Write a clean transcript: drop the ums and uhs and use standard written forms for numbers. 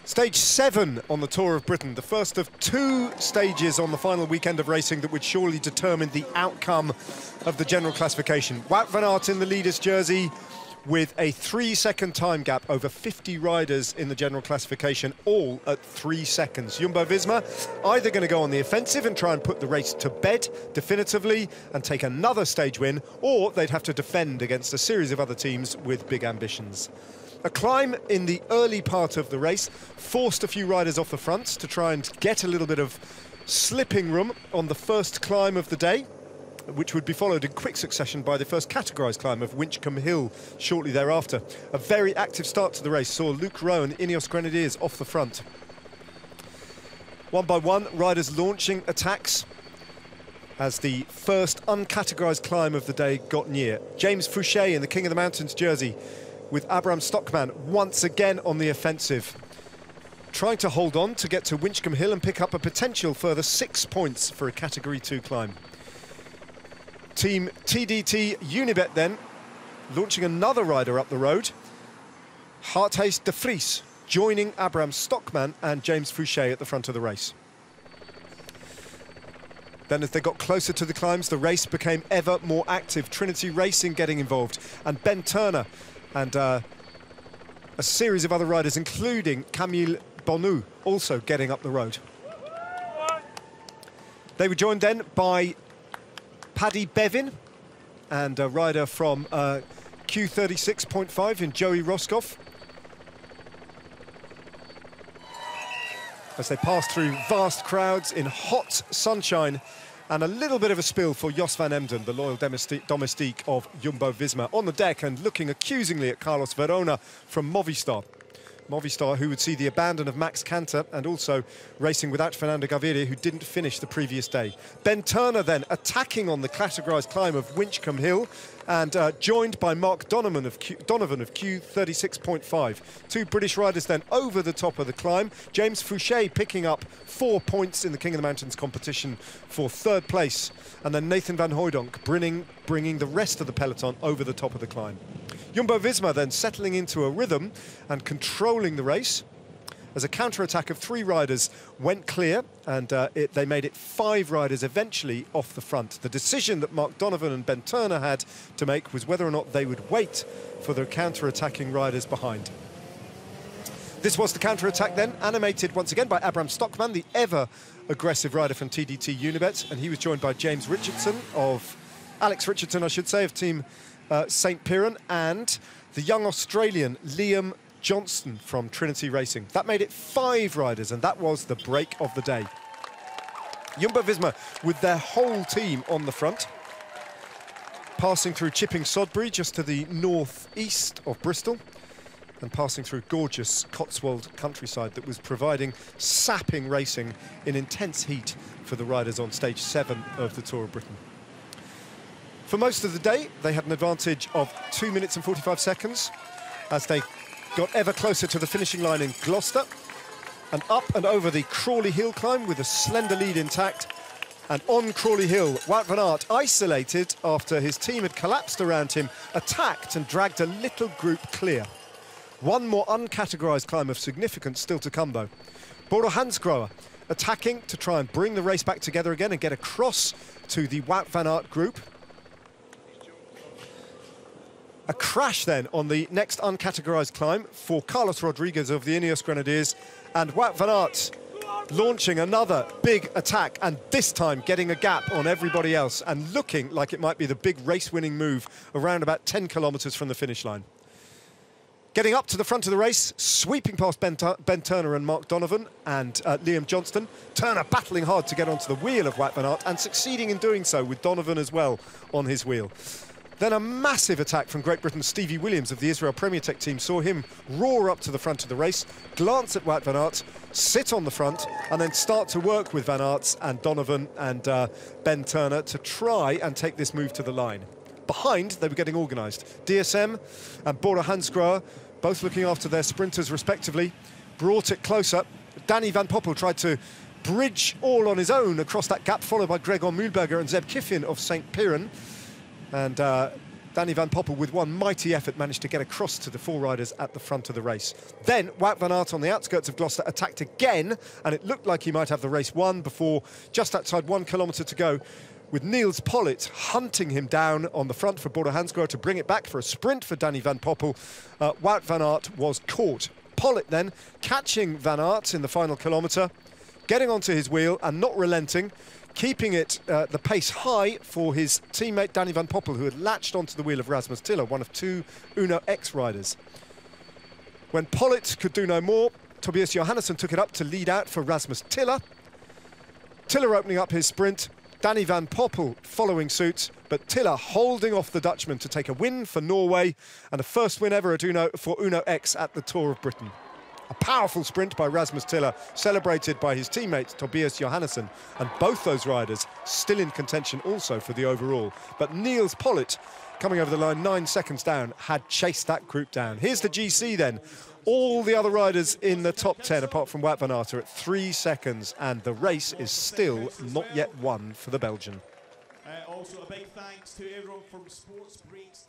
Stage 7 on the Tour of Britain, the first of 2 stages on the final weekend of racing that would surely determine the outcome of the general classification. Wout van Aert in the leader's jersey with a 3-second time gap over 50 riders in the general classification, all at 3 seconds. Jumbo-Visma either going to go on the offensive and try and put the race to bed definitively and take another stage win, or they'd have to defend against a series of other teams with big ambitions. A climb in the early part of the race forced a few riders off the fronts to try and get a little bit of slipping room on the first climb of the day, which would be followed in quick succession by the first categorised climb of Winchcombe Hill shortly thereafter. A very active start to the race saw Luke Rowan, Ineos Grenadiers, off the front. One by one, riders launching attacks as the first uncategorised climb of the day got near. James Fouché in the King of the Mountains jersey, with Abraham Stockman once again on the offensive, trying to hold on to get to Winchcombe Hill and pick up a potential further 6 points for a Category 2 climb. Team TDT Unibet then, launching another rider up the road, Harthuis de Vries, joining Abraham Stockman and James Fouché at the front of the race. Then as they got closer to the climbs, the race became ever more active. Trinity Racing getting involved, and Ben Turner and a series of other riders, including Camille Bonnou, also getting up the road. They were joined then by Paddy Bevin and a rider from Q36.5 in Joey Roscoff, as they passed through vast crowds in hot sunshine, and a little bit of a spill for Jos van Emden, the loyal domestique of Jumbo-Visma, on the deck and looking accusingly at Carlos Verona from Movistar. Movistar, who would see the abandon of Max Canter and also racing without Fernando Gaviria, who didn't finish the previous day. Ben Turner then attacking on the categorised climb of Winchcombe Hill and joined by Mark Donovan of Q36.5. 2 British riders then over the top of the climb. James Fouché picking up 4 points in the King of the Mountains competition for 3rd place. And then Nathan van Hooijdonk bringing the rest of the peloton over the top of the climb. Jumbo-Visma then settling into a rhythm and controlling the race as a counter-attack of 3 riders went clear, and they made it 5 riders eventually off the front. The decision that Mark Donovan and Ben Turner had to make was whether or not they would wait for their counter-attacking riders behind. This was the counter-attack then, animated once again by Abraham Stockman, the ever-aggressive rider from TDT Unibet, and he was joined by Alex Richardson, I should say, of Team St. Piran, and the young Australian Liam Johnston from Trinity Racing. That made it 5 riders, and that was the break of the day. Jumbo-Visma with their whole team on the front, passing through Chipping Sodbury just to the northeast of Bristol, and passing through gorgeous Cotswold countryside that was providing sapping racing in intense heat for the riders on stage 7 of the Tour of Britain. For most of the day, they had an advantage of 2 minutes and 45 seconds as they got ever closer to the finishing line in Gloucester, and up and over the Crawley Hill climb with a slender lead intact. And on Crawley Hill, Wout van Aert, isolated after his team had collapsed around him, attacked and dragged a little group clear. One more uncategorised climb of significance still to come, though. Bodo Hansgrohe attacking to try and bring the race back together again and get across to the Wout van Aert group. A crash then on the next uncategorised climb for Carlos Rodriguez of the Ineos Grenadiers, and Wout van Aert launching another big attack, and this time getting a gap on everybody else and looking like it might be the big race-winning move around about 10 kilometres from the finish line. Getting up to the front of the race, sweeping past Ben Turner and Mark Donovan and Liam Johnston. Turner battling hard to get onto the wheel of Wout van Aert and succeeding in doing so with Donovan as well on his wheel. Then a massive attack from Great Britain's Stevie Williams of the Israel Premier Tech team saw him roar up to the front of the race, glance at Wout van Aert, sit on the front, and then start to work with Van Aert and Donovan and Ben Turner to try and take this move to the line. Behind, they were getting organised. DSM and Bodo Hansgrohe, both looking after their sprinters respectively, brought it closer. Danny van Poppel tried to bridge all on his own across that gap, followed by Gregor Mühlberger and Zeb Kiffin of St. Piran. And Danny van Poppel, with one mighty effort, managed to get across to the 4 riders at the front of the race. Then Wout van Aert on the outskirts of Gloucester attacked again, and it looked like he might have the race won before just outside 1 kilometre to go, with Niels Pollitt hunting him down on the front for Bodo Hansgrohe to bring it back for a sprint for Danny van Poppel. Wout van Aert was caught. Pollitt then catching Van Aert in the final kilometre, getting onto his wheel and not relenting, keeping it the pace high for his teammate Danny van Poppel, who had latched onto the wheel of Rasmus Tiller, one of 2 Uno X riders. When Pollitt could do no more, Tobias Johannesson took it up to lead out for Rasmus Tiller. Tiller opening up his sprint, Danny van Poppel following suit, but Tiller holding off the Dutchman to take a win for Norway and a first win ever for Uno X at the Tour of Britain. A powerful sprint by Rasmus Tiller, celebrated by his teammate Tobias Johannesson, and both those riders still in contention also for the overall. But Niels Pollitt, coming over the line 9 seconds down, had chased that group down. Here's the GC then. All the other riders in the top 10, apart from Wout van Aert, are at 3 seconds, and the race is still not yet won for the Belgian. Also, a big thanks to everyone from Sports Breaks.